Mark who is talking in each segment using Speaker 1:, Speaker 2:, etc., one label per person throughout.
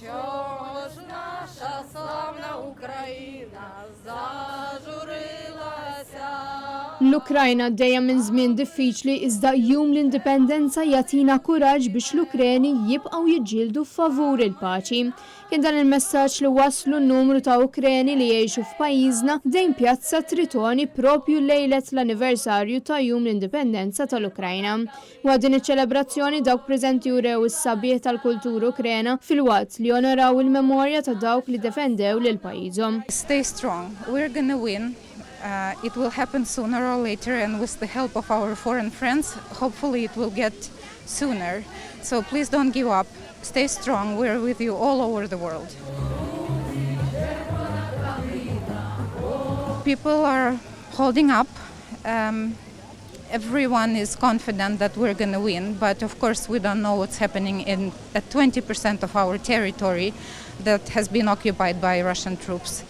Speaker 1: Чого ж наша славна Україна зажурилася?
Speaker 2: L-Ukrajna dejja minn żmien diffiċli iżda jum l-indipendenza jagħtina kuraġġ biex l-Ukreni jibqgħu jiġġieldu favur il-paċi. Kien dan il-messaġġ li waslu n-numru ta' Ukreni li jgħixu f'pajjiżna dejn Pjazza Tritoni propju lejlet l-anniversarju ta' jum l-indipendenza tal-Ukrajna. Waqt din iċ-ċelebrazzjoni dawk preżenti jurew is-sabiħ tal-kultura Ukrena fil-waqt li onoraw il-memorja ta' dawk li defendew lil pajjiżhom.
Speaker 3: Stay strong. We're gonna win. It will happen sooner or later, and with the help of our foreign friends, hopefully it will get sooner. So please don't give up. Stay strong. We're with you all over the world. People are holding up. Everyone is confident that we're going to win, but of course we don't know what's happening in 20% of our territory that has been occupied by Russian troops.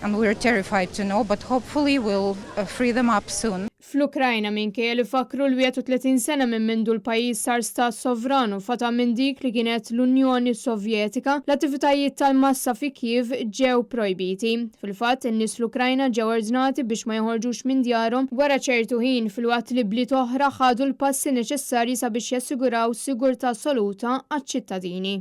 Speaker 3: And we're terrified to know, but hopefully we'll free them up soon.
Speaker 2: Fl-Ukrajna minkejja li fakru l-31 sena minn mindu l-pajjiż sar stat sovranu fata minn dik li kienet l-Unjoni Sovjetika, l-attivitajiet tal-massa fi Kiev ġew projbiti. Fil-fatt, in-nies l-Ukrajna ġew ordnati biex ma joħorġux minn djarhom wara ċertu ħin fil-waqt li bliet oħra ħadu l-passi neċessarji sabiex jassiguraw sigurtà assoluta għaċ-ċittadini.